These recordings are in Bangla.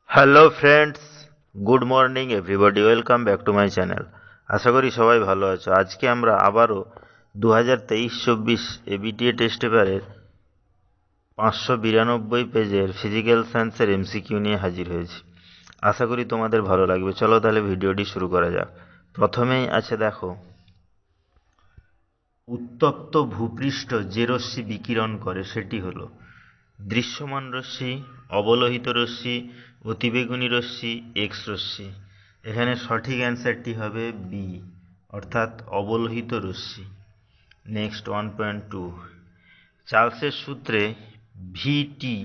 Hello friends, good morning everybody, welcome back to my channel. আশা করি সবাই ভালো আছো। আজকে আমরা আবারও 2023-24 এবিটিএ টেস্ট পেপারের 592 পেজের ফিজিক্যাল সায়েন্সের এমসিকিউ নিয়ে হাজির হয়েছি। আশা করি তোমাদের ভালো লাগবে। চলো তাহলে ভিডিওটি শুরু করা যাক। প্রথমেই আছে দেখো, উত্তপ্ত ভূপৃষ্ঠ যে রশ্মি বিকিরণ করে সেটি হলো দৃশ্যমান রশ্মি, অবলোহিত রশ্মি, অতিবেগুনি রশ্মি, এক্স রশ্মি। এখানে সঠিক অ্যান্সারটি হবে বি, অর্থাৎ অবলোহিত রশ্মি। নেক্সট 1.2, চার্লসের সূত্রে ভিটি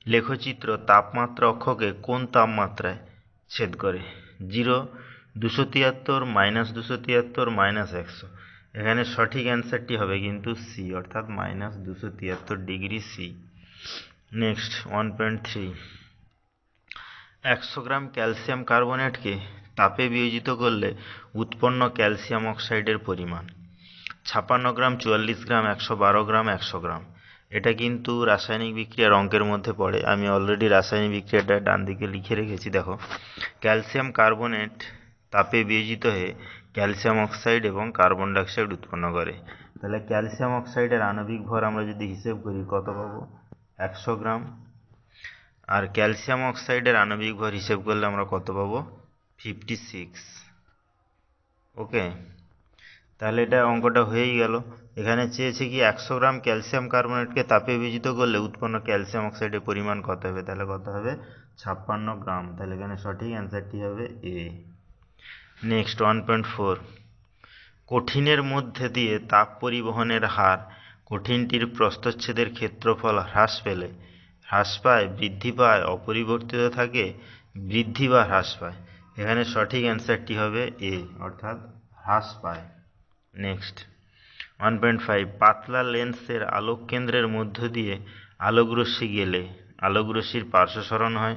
লেখচিত্র তাপমাত্রা অক্ষকে কোন তাপমাত্রায় ছেদ করে? 0, 273, -273, -100। এখানে সঠিক অ্যান্সারটি হবে কিন্তু সি, অর্থাৎ -273 সি। নেক্সট 1.3, 100 গ্রাম ক্যালসিয়াম কার্বনেটকে তাপে বিয়োজিত করলে উৎপন্ন ক্যালসিয়াম অক্সাইডের পরিমাণ 56 গ্রাম, 44 গ্রাম, 112 গ্রাম, 100 গ্রাম। এটা কিন্তু রাসায়নিক বিক্রিয়ার অঙ্কের মধ্যে পড়ে। আমি অলরেডি রাসায়নিক বিক্রিয়াটা ডান দিকে লিখে রেখেছি। দেখো, ক্যালসিয়াম কার্বনেট তাপে বিয়োজিত হয়ে ক্যালসিয়াম অক্সাইড এবং কার্বন ডাইঅক্সাইড উৎপন্ন করে। তাহলে ক্যালসিয়াম অক্সাইডের আণবিক ভর আমরা যদি হিসেব করি কত পাবো? 100 গ্রাম। আর ক্যালসিয়াম অক্সাইডের আণবিক ভর হিসেব করলে আমরা কত পাবো? 56। ওকে, তাহলে এটা অঙ্কটা হয়েই গেল। এখানে চেয়েছে কি 100 গ্রাম ক্যালসিয়াম কার্বনেটকে তাপে বিয়োজিত করলে উৎপন্ন ক্যালসিয়াম অক্সাইডের পরিমাণ কত হবে? তাহলে কত হবে? 56 গ্রাম। তাহলে এখানে সঠিক অ্যান্সারটি হবে এ। নেক্সট 1.4, কঠিনের মধ্যে দিয়ে তাপ পরিবহনের হার কঠিনটির প্রস্থচ্ছেদের ক্ষেত্রফল হ্রাস পেলে হ্রাস পায়, বৃদ্ধি পায়, অপরিবর্তিত থাকে, বৃদ্ধি বা হ্রাস পায়? এখানে সঠিক অ্যান্সারটি হবে এ, অর্থাৎ হ্রাস পায়। নেক্সট 1.5, পাতলা লেন্সের আলোক কেন্দ্রের মধ্য দিয়ে আলোকরশ্মি গেলে আলোকরশ্মির পার্শ্বসরণ হয়,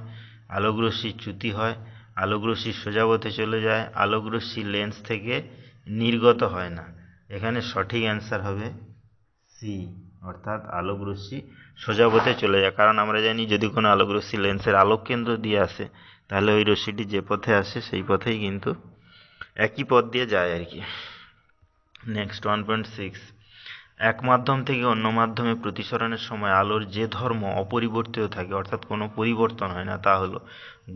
আলোকরশ্মির চ্যুতি হয়, আলোকরশ্মি সোজা পথে চলে যায়, আলোকরশ্মি লেন্স থেকে নির্গত হয় না। এখানে সঠিক অ্যান্সার হবে সি, অর্থাৎ আলোকরশ্মি সোজা পথে চলে যায়। কারণ আমরা জানি যদি কোনো আলোকরশ্মি লেন্সের আলোক কেন্দ্র দিয়ে আসে তাহলে ওই রশ্মিটি যে পথে আসে সেই পথেই কিন্তু একই পথ দিয়ে যায় আর কি। নেক্সট 1.6, এক মাধ্যম থেকে অন্য মাধ্যমে প্রতিসরণের সময় আলোর যে ধর্ম অপরিবর্তিত থাকে, অর্থাৎ কোনো পরিবর্তন হয় না, তা হলো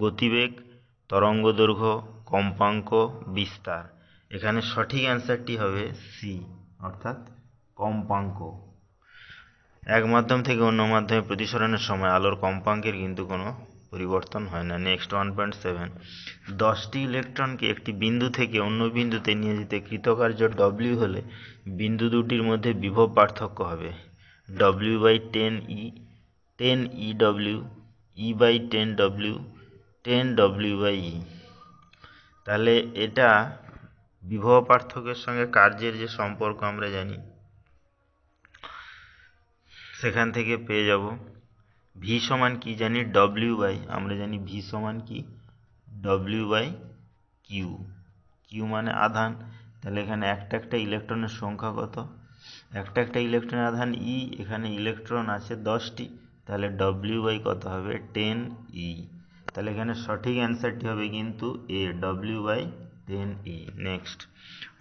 গতিবেগ, তরঙ্গদৈর্ঘ্য, কম্পাঙ্ক, বিস্তার। এখানে সঠিক অ্যান্সারটি হবে সি, অর্থাৎ কম্পাঙ্ক। এক মাধ্যম থেকে অন্য মাধ্যমে প্রতিসরণের সময় আলোর কম্পাঙ্কের কিন্তু কোনো পরিবর্তন হয় না। নেক্সট 1.7, 10টি ইলেকট্রনকে একটি বিন্দু থেকে অন্য বিন্দুতে নিয়ে যেতে কৃতকার্য ডব্লিউ হলে বিন্দু দুটির মধ্যে বিভব পার্থক্য হবে W/10E, 10EW, E/10W, 10W/E। তাহলে এটা বিভব পার্থক্যের সঙ্গে কার্যের যে সম্পর্ক আমরা জানি সেখান থেকে পেয়ে যাব ভি সমান কি জানি? আমরা জানি ভি সমান কি? W/Q। কিউ মানে আধান। তাহলে এখানে একটা একটা ইলেকট্রনের সংখ্যা কত? একটা একটা ইলেকট্রনের আধান ই, এখানে ইলেকট্রন আছে 10টি, তাহলে W/ কত হবে? 10E। তাহলে এখানে সঠিক অ্যান্সারটি হবে কিন্তু এ, W/10E। নেক্সট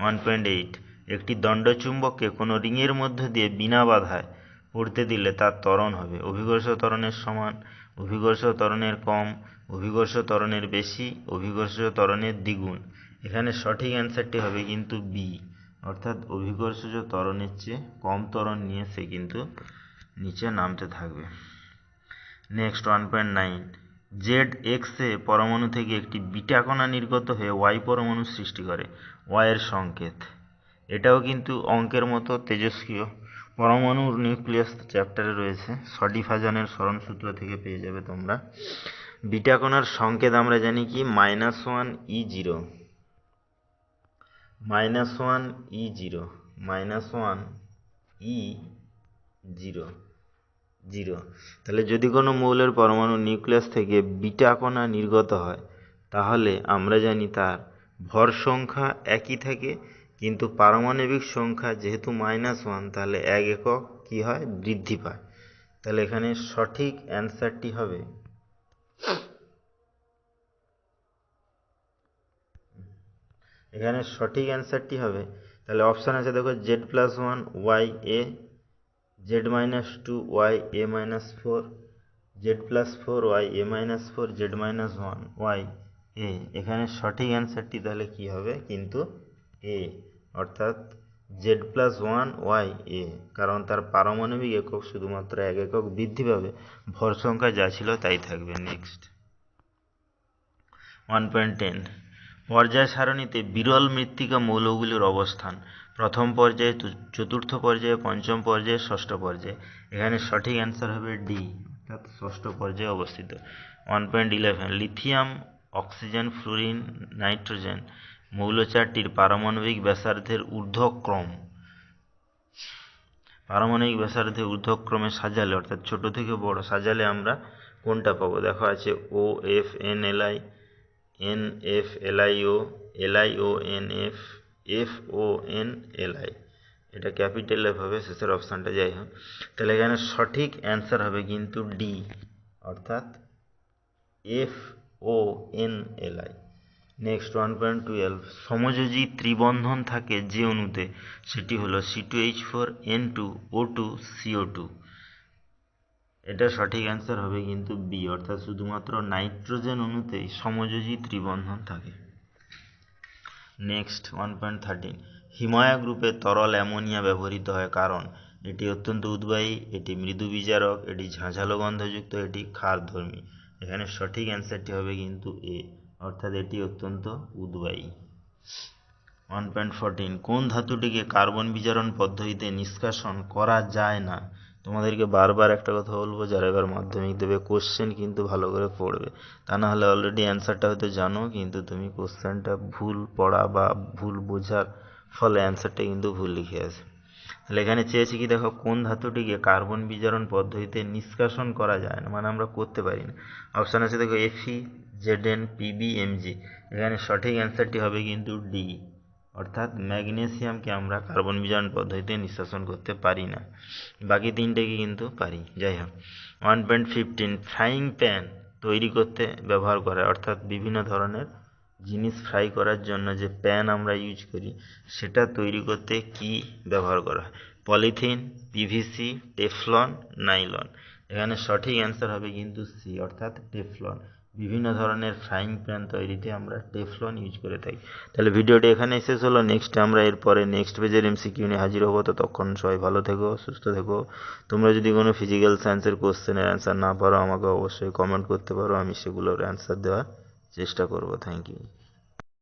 1.8, একটি দণ্ডচুম্বককে কোনো রিংয়ের মধ্য দিয়ে বিনা বাধায় পড়তে দিলে তার ত্বরণ হবে অভিকর্ষ ত্বরণের সমান, অভিকর্ষ ত্বরণের কম, অভিকর্ষ ত্বরণের বেশি, অভিকর্ষ ত্বরণের দ্বিগুণ। এখানে সঠিক অ্যান্সারটি হবে কিন্তু বি, অর্থাৎ অভিকর্ষজ ত্বরণের চেয়ে কম ত্বরণ নিয়ে সে কিন্তু নিচে নামতে থাকবে। নেক্সট 1.9, জেড এক্সে পরমাণু থেকে একটি বিটা কণা নির্গত হয়ে ওয়াই পরমাণু সৃষ্টি করে, ওয়াইয়ের সংকেত। এটাও কিন্তু অঙ্কের মতো তেজস্ক্রিয়। পরমাণুর নিউক্লিয়াস চ্যাপ্টারে রয়েছে, সডিফাজানের স্মরণসূত্র থেকে পেয়ে যাবে তোমরা। বিটা কণার সংকেত আমরা জানি কি? -1E0, -1E0, -1E0, 0। তাহলে যদি কোনো মৌলের পরমাণু নিউক্লিয়াস থেকে বিটা কণা নির্গত হয় তাহলে আমরা জানি তার ভর সংখ্যা একই থাকে, কিন্তু পারমাণবিক সংখ্যা যেহেতু -1, তাহলে 1 একক কি হয়? বৃদ্ধি পায়। তাহলে এখানে সঠিক অ্যান্সারটি হবে এখানে সঠিক অ্যান্সারটি হবে, তাহলে অপশান আছে দেখো z+1 y a, z-2 y a-4, z+4 y a-4, z-1 y a। এখানে সঠিক অ্যান্সারটি তাহলে কি হবে, কিন্তু a, অর্থাৎ z+1 y a, কারণ তার পারমাণবিক একক শুধুমাত্র 1 একক বৃদ্ধি পাবে, ভর সংখ্যা যা ছিল তাই থাকবে। নেক্সট 1.10, পর্যায় সারণীতে বিরল মৃত্তিকা মৌলগুলির অবস্থান প্রথম পর্যায়ে, চতুর্থ পর্যায়ে, পঞ্চম পর্যায়ে, ষষ্ঠ পর্যায়ে। এখানে সঠিক অ্যান্সার হবে ডি, অর্থাৎ ষষ্ঠ পর্যায়ে অবস্থিত। 1.11, লিথিয়াম, অক্সিজেন, ফ্লুরিন, নাইট্রোজেন মৌলচারটির পারমাণবিক ব্যাসার্ধের ঊর্ধ্বক্রম, পারমাণবিক ব্যাসার্ধের ঊর্ধ্বক্রমে সাজালে, অর্থাৎ ছোট থেকে বড় সাজালে আমরা কোনটা পাবো? দেখো আছে O F N L I, N F L I O, L I O N F, F O N L I. এটা ক্যাপিটাল এফ হবে শেষের অপশানটা, যাই হোক। তাহলে এখানে সঠিক অ্যান্সার হবে কিন্তু ডি, অর্থাৎ F O N L I. Next 1.12, সমযোজী ত্রিবন্ধন থাকে যে অণুতে, সেটি হলো C2H4N2O2CO2। এটা সঠিক অ্যান্সার হবে কিন্তু বি, অর্থাৎ শুধুমাত্র নাইট্রোজেন অণুতেই সমযোজী ত্রিবন্ধন থাকে। নেক্সট 1.13, হিমায়া গ্রুপে তরল অ্যামোনিয়া ব্যবহৃত হয় কারণ এটি অত্যন্ত উদ্বায়ী, এটি মৃদু বিচারক, এটি ঝাঁঝালো গন্ধযুক্ত, এটি ক্ষারধর্মী। এখানে সঠিক অ্যান্সারটি হবে কিন্তু এ, অর্থাৎ এটি অত্যন্ত উদ্বায়ী। 1.14, কোন ধাতুটিকে কার্বন বিজারণ পদ্ধতিতে নিষ্কাশন করা যায় না? তোমাদেরকে বারবার একটা কথা বলবো, যারা এবার মাধ্যমিক দেবে কোশ্চেন কিন্তু ভালো করে পড়বে, তা না হলে অলরেডি অ্যান্সারটা হয়তো জানো কিন্তু তুমি কোশ্চেনটা ভুল পড়া বা ভুল বোঝার ফলে অ্যান্সারটা কিন্তু ভুল লিখে আসে। তাহলে এখানে চেয়েছি কি, দেখো কোন ধাতুটিকে কার্বন বিজারণ পদ্ধতিতে নিষ্কাশন করা যায় না, মানে আমরা করতে পারি না। অপশান আছে দেখো এফি, জেডএন, পিবি, এমজি। এখানে সঠিক অ্যান্সারটি হবে কিন্তু ডি, অর্থাৎ ম্যাগনেসিয়ামকে আমরা কার্বন বিজারণ পদ্ধতিতে নিষ্কাশন করতে পারি না, বাকি তিনটেকে কিন্তু পারি। যাই হোক 1.15, ফ্রাইং প্যান তৈরি করতে ব্যবহার করা, অর্থাৎ বিভিন্ন ধরনের জিনিস ফ্রাই করার জন্য যে প্যান আমরা ইউজ করি সেটা তৈরি করতে কি ব্যবহার করা হয়? Polythene, PVC, Teflon, nylon. এখানে সঠিক অ্যান্সার হবে কিন্তু সি, অর্থাৎ টেফলন। বিভিন্ন ধরনের ফ্রাইং প্যান তৈরিতে আমরা টেফলন ইউজ করে থাকি। তাহলে ভিডিওটি এখানেই শেষ হলো। নেক্সট আমরা এরপরে নেক্সট পেজের এমসিকিউ নিয়ে হাজির হবো। ততক্ষণ সবাই ভালো থেকো, সুস্থ থেকো। তোমরা যদি কোনো ফিজিক্যাল সায়েন্সের কোশ্চেনের অ্যান্সার না পারো আমাকে অবশ্যই কমেন্ট করতে পারো, আমি সেগুলোর অ্যান্সার দেওয়ার চেষ্টা করব। Thank you.